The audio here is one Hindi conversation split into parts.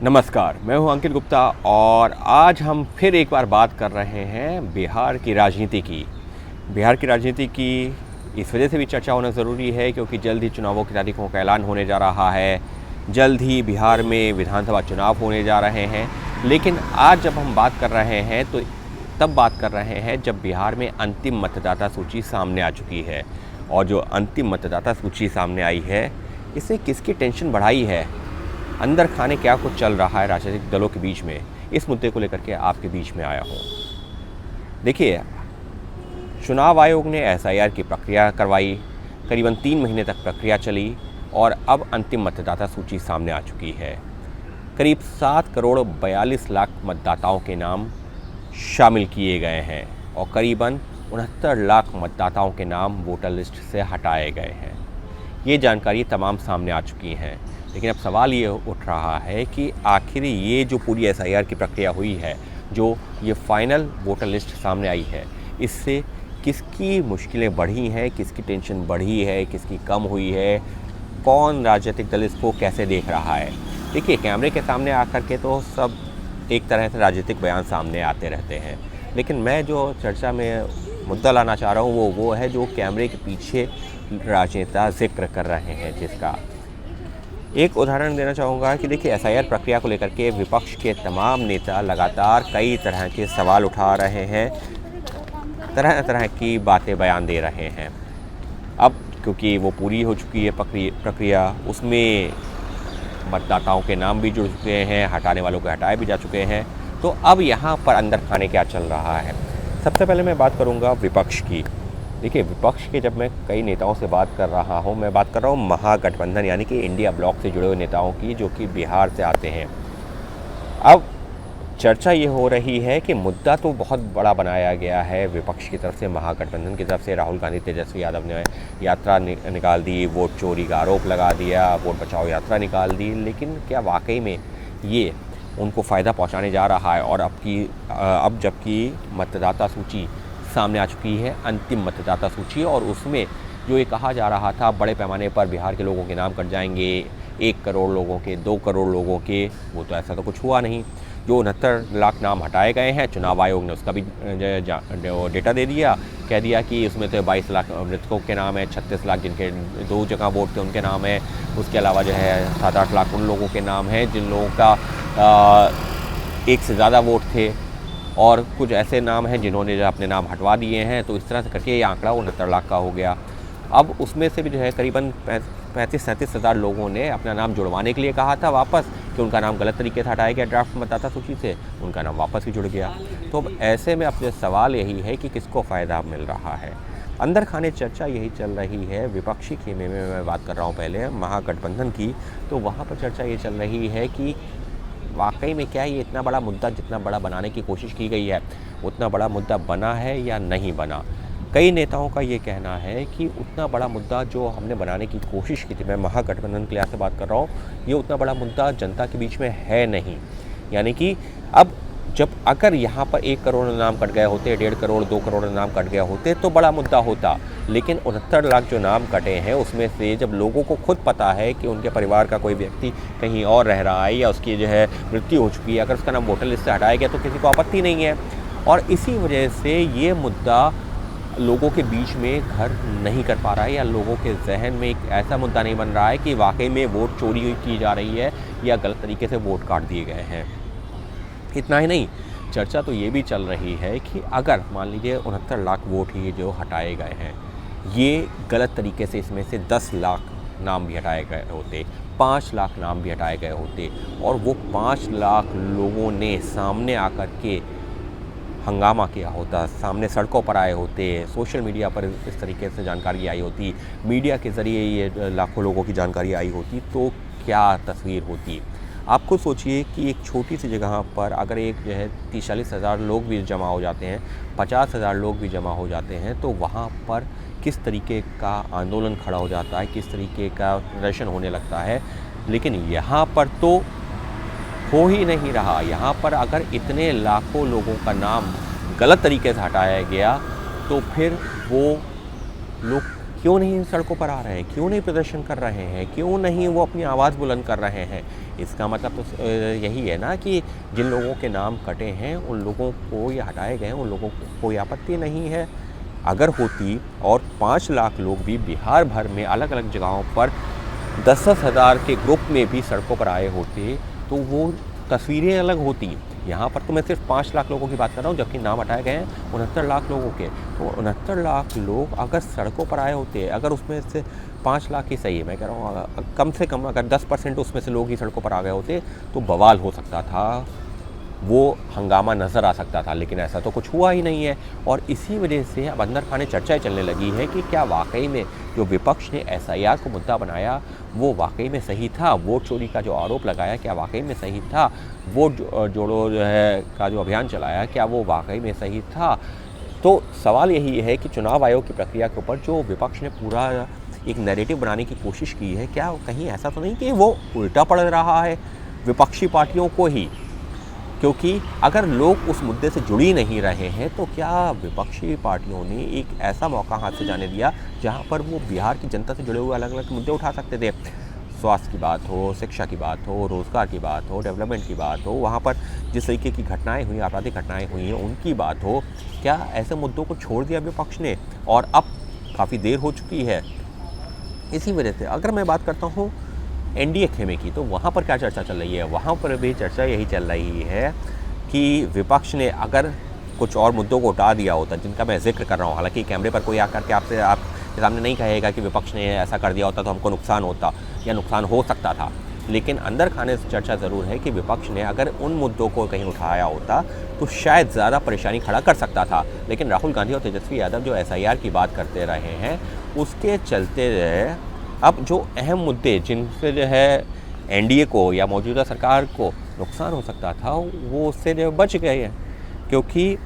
नमस्कार, मैं हूं अंकित गुप्ता और आज हम फिर एक बार बात कर रहे हैं बिहार की राजनीति की। बिहार की राजनीति की इस वजह से भी चर्चा होना ज़रूरी है क्योंकि जल्द ही चुनावों की तारीखों का ऐलान होने जा रहा है। जल्द ही बिहार में विधानसभा चुनाव होने जा रहे हैं। लेकिन आज जब हम बात कर रहे हैं तो तब बात कर रहे हैं जब बिहार में अंतिम मतदाता सूची सामने आ चुकी है। और जो अंतिम मतदाता सूची सामने आई है, इसने किसकी टेंशन बढ़ाई है, अंदर खाने क्या कुछ चल रहा है राजनीतिक दलों के बीच में, इस मुद्दे को लेकर के आपके बीच में आया हूँ। देखिए, चुनाव आयोग ने एसआईआर की प्रक्रिया करवाई, करीबन 3 महीने तक प्रक्रिया चली और अब अंतिम मतदाता सूची सामने आ चुकी है। करीब 7 करोड़ 42 लाख मतदाताओं के नाम शामिल किए गए हैं और करीबन 69 लाख मतदाताओं के नाम वोटर लिस्ट से हटाए गए हैं। ये जानकारी तमाम सामने आ चुकी हैं। लेकिन अब सवाल ये उठ रहा है कि आखिर ये जो पूरी एसआईआर की प्रक्रिया हुई है, जो ये फाइनल वोटर लिस्ट सामने आई है, इससे किसकी मुश्किलें बढ़ी हैं, किसकी टेंशन बढ़ी है, किसकी कम हुई है, कौन राजनीतिक दल इसको कैसे देख रहा है। देखिए, कैमरे के सामने आकर के तो सब एक तरह से राजनीतिक बयान सामने आते रहते हैं, लेकिन मैं जो चर्चा में मुद्दा लाना चाह रहा हूँ वो है जो कैमरे के पीछे राजनेता जिक्र कर रहे हैं, जिसका एक उदाहरण देना चाहूँगा कि देखिए, एसआईआर प्रक्रिया को लेकर के विपक्ष के तमाम नेता लगातार कई तरह के सवाल उठा रहे हैं, तरह तरह की बातें बयान दे रहे हैं। अब क्योंकि वो पूरी हो चुकी है प्रक्रिया, उसमें मतदाताओं के नाम भी जुड़ चुके हैं, हटाने वालों के हटाए भी जा चुके हैं, तो अब यहाँ पर अंदर खाने क्या चल रहा है। सबसे पहले मैं बात करूँगा विपक्ष की। देखिए, विपक्ष के जब मैं कई नेताओं से बात कर रहा हूँ, मैं बात कर रहा हूँ महागठबंधन यानी कि इंडिया ब्लॉक से जुड़े हुए नेताओं की, जो कि बिहार से आते हैं। अब चर्चा ये हो रही है कि मुद्दा तो बहुत बड़ा बनाया गया है विपक्ष की तरफ से, महागठबंधन की तरफ से। राहुल गांधी, तेजस्वी यादव ने यात्रा निकाल दी, वोट चोरी का आरोप लगा दिया, वोट बचाओ यात्रा निकाल दी। लेकिन क्या वाकई में ये उनको फ़ायदा पहुँचाने जा रहा है? और अब जबकि मतदाता सूची सामने आ चुकी है, अंतिम मतदाता सूची, और उसमें जो ये कहा जा रहा था बड़े पैमाने पर बिहार के लोगों के नाम कट जाएंगे, 1 करोड़ लोगों के, 2 करोड़ लोगों के, वो तो ऐसा तो कुछ हुआ नहीं। जो 69 लाख नाम हटाए गए हैं, चुनाव आयोग ने उसका भी डेटा दे दिया, कह दिया कि उसमें तो 22 लाख मृतकों के नाम है, 36 लाख जिनके 2 जगह वोट थे उनके नाम है। उसके अलावा जो है 7-8 लाख उन लोगों के नाम हैं जिन लोगों का 1 से ज़्यादा वोट थे, और कुछ ऐसे नाम हैं जिन्होंने जो अपने नाम हटवा दिए हैं। तो इस तरह से करके ये आंकड़ा 69 लाख का हो गया। अब उसमें से भी जो है करीबन 35-37 हज़ार लोगों ने अपना नाम जुड़वाने के लिए कहा था वापस, कि उनका नाम गलत तरीके से हटाया गया ड्राफ्ट मतदाता सूची से, उनका नाम वापस ही जुड़ गया। तो अब ऐसे में अपने सवाल यही है कि किसको फ़ायदा मिल रहा है। अंदर खाने चर्चा यही चल रही है विपक्षी खेमे में। मैं बात कर रहा हूँ पहले महागठबंधन की, तो वहाँ पर चर्चा ये चल रही है कि वाकई में क्या ये इतना बड़ा मुद्दा जितना बड़ा बनाने की कोशिश की गई है, उतना बड़ा मुद्दा बना है या नहीं बना। कई नेताओं का ये कहना है कि उतना बड़ा मुद्दा जो हमने बनाने की कोशिश की थी, मैं महागठबंधन के लिहाज से बात कर रहा हूँ, ये उतना बड़ा मुद्दा जनता के बीच में है नहीं। यानी कि अब जब अगर यहाँ पर 1 करोड़ नाम कट गए होते, 1.5 करोड़ 2 करोड़ नाम कट गए होते तो बड़ा मुद्दा होता। लेकिन 69 लाख जो नाम कटे हैं, उसमें से जब लोगों को खुद पता है कि उनके परिवार का कोई व्यक्ति कहीं और रह रहा है या उसकी जो है मृत्यु हो चुकी है, अगर उसका नाम वोटर लिस्ट से हटाया गया तो किसी को आपत्ति नहीं है। और इसी वजह से ये मुद्दा लोगों के बीच में घर नहीं कर पा रहा है, या लोगों के जहन में एक ऐसा मुद्दा नहीं बन रहा है कि वाकई में वोट चोरी की जा रही है या गलत तरीके से वोट काट दिए गए हैं। इतना ही नहीं, चर्चा तो ये भी चल रही है कि अगर मान लीजिए 69 लाख वोट ही जो हटाए गए हैं, ये गलत तरीके से इसमें से 10 लाख नाम भी हटाए गए होते, 5 लाख नाम भी हटाए गए होते, और वो 5 लाख लोगों ने सामने आकर के हंगामा किया होता, सामने सड़कों पर आए होते, सोशल मीडिया पर इस तरीके से जानकारी आई होती, मीडिया के ज़रिए ये लाखों लोगों की जानकारी आई होती, तो क्या तस्वीर होती। आप खुद सोचिए कि एक छोटी सी जगह पर अगर एक जो है 30-40 हज़ार लोग भी जमा हो जाते हैं, 50 हज़ार लोग भी जमा हो जाते हैं, तो वहाँ पर किस तरीके का आंदोलन खड़ा हो जाता है, किस तरीके का प्रदर्शन होने लगता है। लेकिन यहाँ पर तो हो ही नहीं रहा। यहाँ पर अगर इतने लाखों लोगों का नाम गलत तरीके से हटाया गया तो फिर वो लोग क्यों नहीं सड़कों पर आ रहे हैं, क्यों नहीं प्रदर्शन कर रहे हैं, क्यों नहीं वो अपनी आवाज़ बुलंद कर रहे हैं? इसका मतलब तो यही है ना कि जिन लोगों के नाम कटे हैं उन लोगों को या हटाए गए हैं उन लोगों को कोई आपत्ति नहीं है। अगर होती और 5 लाख लोग भी बिहार भर में अलग अलग जगहों पर 10-10 हज़ार के ग्रुप में भी सड़कों पर आए होते तो वो तस्वीरें अलग होती। यहाँ पर तो मैं सिर्फ 5 लाख लोगों की बात कर रहा हूँ, जबकि नाम हटाए गए हैं 69 लाख लोगों के। तो 69 लाख लोग अगर सड़कों पर आए होते, अगर उसमें से 5 लाख ही सही है, मैं कह रहा हूँ कम से कम अगर 10% उसमें से लोग ही सड़कों पर आ गए होते तो बवाल हो सकता था, वो हंगामा नज़र आ सकता था। लेकिन ऐसा तो कुछ हुआ ही नहीं है। और इसी वजह से अब अंदर खाने चर्चाएं चलने लगी है कि क्या वाकई में जो विपक्ष ने SIR को मुद्दा बनाया वो वाकई में सही था, वोट चोरी का जो आरोप लगाया क्या वाकई में सही था, वोट जोड़ो जो है का जो अभियान चलाया क्या वो वाकई में सही था। तो सवाल यही है कि चुनाव आयोग की प्रक्रिया के ऊपर जो विपक्ष ने पूरा एक नैरेटिव बनाने की कोशिश की है, क्या कहीं ऐसा तो नहीं कि वो उल्टा पड़ रहा है विपक्षी पार्टियों को ही? क्योंकि अगर लोग उस मुद्दे से जुड़ ही नहीं रहे हैं तो क्या विपक्षी पार्टियों ने एक ऐसा मौका हाथ से जाने दिया जहां पर वो बिहार की जनता से जुड़े हुए अलग अलग मुद्दे उठा सकते थे? स्वास्थ्य की बात हो, शिक्षा की बात हो, रोज़गार की बात हो, डेवलपमेंट की बात हो, वहाँ पर जिस तरीके की घटनाएं हुई, आपराधिक घटनाएं हुई हैं उनकी बात हो, क्या ऐसे मुद्दों को छोड़ दिया विपक्ष ने? और अब काफ़ी देर हो चुकी है। इसी वजह से अगर मैं बात करता हूँ NDA खेमे की, तो वहाँ पर क्या चर्चा चल रही है? वहाँ पर भी चर्चा यही चल रही है कि विपक्ष ने अगर कुछ और मुद्दों को उठा दिया होता जिनका मैं जिक्र कर रहा हूँ, हालांकि कैमरे पर कोई आकर के आपके सामने नहीं कहेगा कि विपक्ष ने ऐसा कर दिया होता तो हमको नुकसान होता या नुकसान हो सकता था, लेकिन अंदर खाने से चर्चा ज़रूर है कि विपक्ष ने अगर उन मुद्दों को कहीं उठाया होता तो शायद ज़्यादा परेशानी खड़ा कर सकता था। लेकिन राहुल गांधी और तेजस्वी यादव जो SIR की बात करते रहे हैं उसके चलते अब जो अहम मुद्दे जिनसे जो है NDA को या मौजूदा सरकार को नुकसान हो सकता था वो उससे जो बच गए हैं, क्योंकि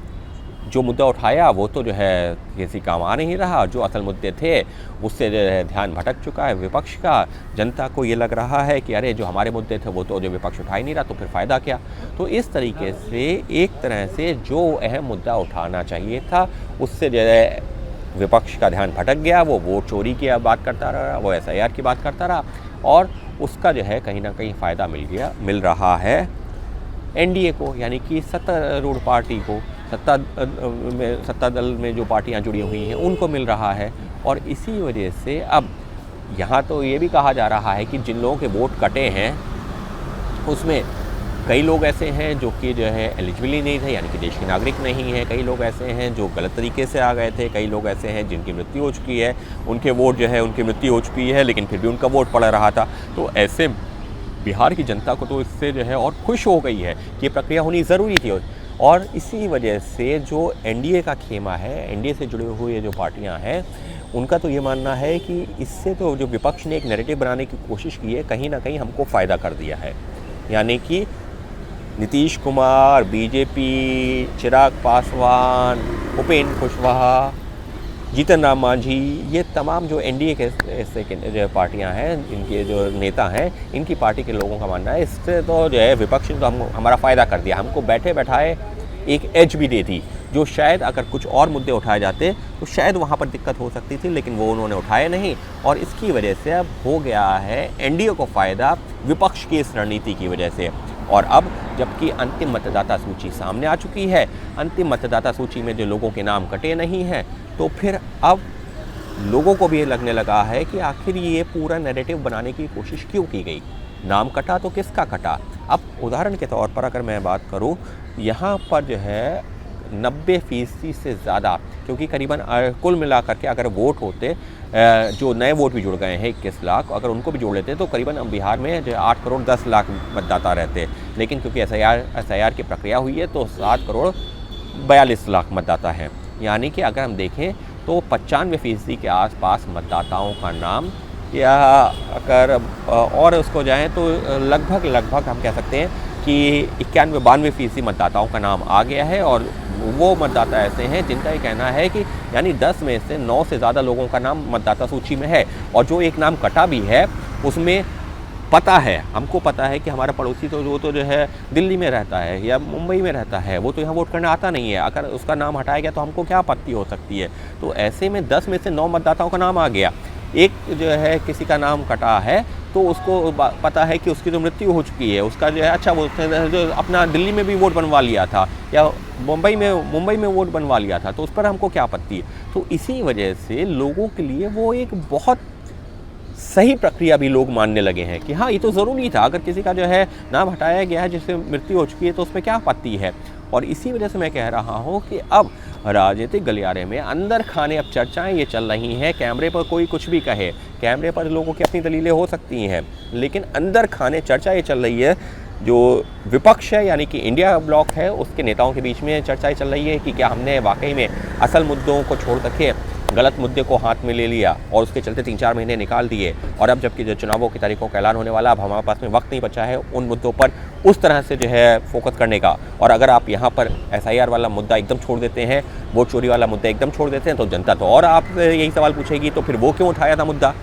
जो मुद्दा उठाया वो तो जो है किसी काम आ नहीं रहा। जो असल मुद्दे थे उससे जो है ध्यान भटक चुका है विपक्ष का। जनता को ये लग रहा है कि अरे जो हमारे मुद्दे थे वो तो जो विपक्ष उठा ही नहीं रहा तो फिर फ़ायदा क्या? तो इस तरीके से एक तरह से जो अहम मुद्दा उठाना चाहिए था उससे जो है विपक्ष का ध्यान भटक गया। वो वोट चोरी की बात करता रहा, वो SIR की बात करता रहा और उसका जो है कहीं ना कहीं फ़ायदा मिल रहा है NDA को, यानी कि सत्तारूढ़ पार्टी को, सत्ता दल में जो पार्टियां जुड़ी हुई हैं उनको मिल रहा है। और इसी वजह से अब यहाँ तो ये भी कहा जा रहा है कि जिन लोगों के वोट कटे हैं उसमें कई लोग ऐसे हैं जो कि जो है एलिजिबल ही नहीं थे, यानी कि देश के नागरिक नहीं हैं। कई लोग ऐसे हैं जो गलत तरीके से आ गए थे। कई लोग ऐसे हैं जिनकी मृत्यु हो चुकी है, उनके वोट जो है उनकी मृत्यु हो चुकी है लेकिन फिर भी उनका वोट पड़ रहा था। तो ऐसे बिहार की जनता को तो इससे जो है और खुश हो गई है कि ये प्रक्रिया होनी ज़रूरी थी। और इसी वजह से जो NDA का खेमा है, NDA से जुड़े हुए जो पार्टियां हैं उनका तो ये मानना है कि इससे तो जो विपक्ष ने एक नैरेटिव बनाने की कोशिश की है कहीं ना कहीं हमको फ़ायदा कर दिया है। यानी कि नीतीश कुमार, BJP, चिराग पासवान, उपेंद्र कुशवाहा, जीतन राम मांझी, ये तमाम जो NDA के ऐसे जो पार्टियां हैं, इनके जो नेता हैं, इनकी पार्टी के लोगों का मानना है इससे तो जो है विपक्ष ने तो हमारा फ़ायदा कर दिया, हमको बैठे बैठाए एक एज भी दे दी। जो शायद अगर कुछ और मुद्दे उठाए जाते तो शायद वहाँ पर दिक्कत हो सकती थी, लेकिन वो उन्होंने उठाए नहीं। और इसकी वजह से अब हो गया है NDA को फ़ायदा विपक्ष की इस रणनीति की वजह से। और अब जबकि अंतिम मतदाता सूची सामने आ चुकी है, अंतिम मतदाता सूची में जो लोगों के नाम कटे नहीं हैं, तो फिर अब लोगों को भी ये लगने लगा है कि आखिर ये पूरा नैरेटिव बनाने की कोशिश क्यों की गई? नाम कटा तो किसका कटा? अब उदाहरण के तौर पर अगर मैं बात करूं, यहाँ पर जो है 90% से ज़्यादा, क्योंकि करीबन कुल मिलाकर के अगर वोट होते, जो नए वोट भी जुड़ गए हैं 21 लाख, अगर उनको भी जोड़ लेते तो करीबन बिहार में जो 8 करोड़ 10 लाख मतदाता रहते। लेकिन क्योंकि SIR की प्रक्रिया हुई है तो 7 करोड़ 42 लाख मतदाता हैं। यानी कि अगर हम देखें तो 95% के आसपास मतदाताओं का नाम, या अगर और उसको जाएं तो लगभग हम कह सकते हैं कि 91-92% मतदाताओं का नाम आ गया है। और वो मतदाता ऐसे हैं जिनका ये कहना है कि यानी 10 में से 9 से ज़्यादा लोगों का नाम मतदाता सूची में है। और जो एक नाम कटा भी है उसमें पता है, हमको पता है कि हमारा पड़ोसी तो वो तो जो है दिल्ली में रहता है या मुंबई में रहता है, वो तो यहाँ वोट करने आता नहीं है, अगर उसका नाम हटाया गया तो हमको क्या आपत्ति हो सकती है। तो ऐसे में 10 में से 9 मतदाताओं का नाम आ गया, एक जो है किसी का नाम कटा है तो उसको पता है कि उसकी तो मृत्यु हो चुकी है, उसका जो है अच्छा वो जो अपना दिल्ली में भी वोट बनवा लिया था या मुंबई में वोट बनवा लिया था, तो उस पर हमको क्या आपत्ति है। तो इसी वजह से लोगों के लिए वो एक बहुत सही प्रक्रिया भी लोग मानने लगे हैं कि हाँ ये तो ज़रूरी था, अगर किसी का जो है नाम हटाया गया है जिससे मृत्यु हो चुकी है तो उसमें क्या आपत्ति है। और इसी वजह से मैं कह रहा हूँ कि अब राजनीतिक गलियारे में अंदर खाने अब चर्चाएं ये चल रही हैं। कैमरे पर कोई कुछ भी कहे, कैमरे पर लोगों की अपनी दलीलें हो सकती हैं, लेकिन अंदर खाने चर्चा ये चल रही है, जो विपक्ष है यानी कि इंडिया ब्लॉक है उसके नेताओं के बीच में चर्चाएं चल रही है कि क्या हमने वाकई में असल मुद्दों को छोड़ रखे गलत मुद्दे को हाथ में ले लिया और उसके चलते 3-4 महीने निकाल दिए, और अब जबकि जो चुनावों की तारीखों का ऐलान होने वाला, अब हमारे पास में वक्त नहीं बचा है उन मुद्दों पर उस तरह से जो है फोकस करने का। और अगर आप यहाँ पर SIR वाला मुद्दा एकदम छोड़ देते हैं, वोट चोरी वाला मुद्दा एकदम छोड़ देते हैं, तो जनता तो और आप यही सवाल पूछेगी तो फिर वो क्यों उठाया था मुद्दा।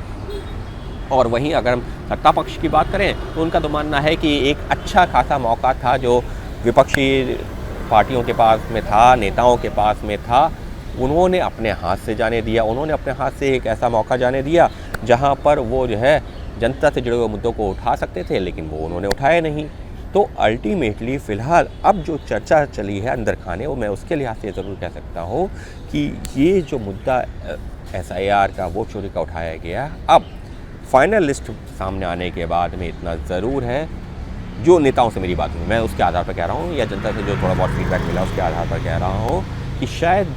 और वहीं अगर हम सत्ता पक्ष की बात करें तो उनका तो मानना है कि एक अच्छा खासा मौका था जो विपक्षी पार्टियों के पास में था, नेताओं के पास में था, उन्होंने अपने हाथ से जाने दिया, उन्होंने अपने हाथ से एक ऐसा मौका जाने दिया जहां पर वो जो है जनता से जुड़े हुए मुद्दों को उठा सकते थे, लेकिन वो उन्होंने उठाए नहीं। तो अल्टीमेटली फ़िलहाल अब जो चर्चा चली है अंदर खाने, वो मैं उसके लिहाज से ज़रूर कह सकता हूँ कि ये जो मुद्दा SIR का वोट चोरी का उठाया गया, अब फाइनल लिस्ट सामने आने के बाद में इतना ज़रूर है, जो नेताओं से मेरी बात हुई मैं उसके आधार पर कह रहा हूँ, या जनता से जो थोड़ा बहुत फीडबैक मिला उसके आधार पर कह रहा हूँ कि शायद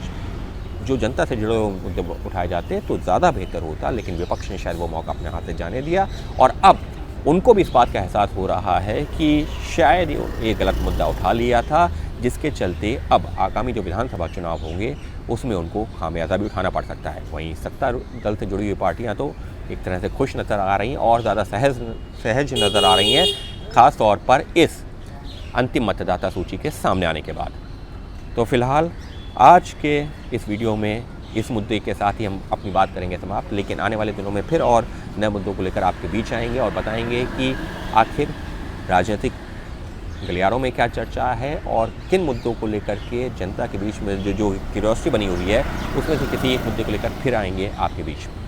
जो जनता से जुड़े हुए मुद्दे उठाए जाते तो ज़्यादा बेहतर होता, लेकिन विपक्ष ने शायद वो मौका अपने हाथ से जाने दिया। और अब उनको भी इस बात का एहसास हो रहा है कि शायद ये गलत मुद्दा उठा लिया था, जिसके चलते अब आगामी जो विधानसभा चुनाव होंगे उसमें उनको खामियाजा भी उठाना पड़ सकता है। वहीं सत्ता दल से जुड़ी हुई पार्टियाँ तो एक तरह से खुश नज़र आ रही हैं और ज़्यादा सहज नज़र आ रही हैं, ख़ास तौर पर इस अंतिम मतदाता सूची के सामने आने के बाद। तो फिलहाल आज के इस वीडियो में इस मुद्दे के साथ ही हम अपनी बात करेंगे समाप्त, लेकिन आने वाले दिनों में फिर और नए मुद्दों को लेकर आपके बीच आएंगे और बताएंगे कि आखिर राजनीतिक गलियारों में क्या चर्चा है और किन मुद्दों को लेकर के जनता के बीच में जो क्यूरियोसिटी बनी हुई है उसमें से किसी एक मुद्दे को लेकर फिर आएंगे आपके बीच में।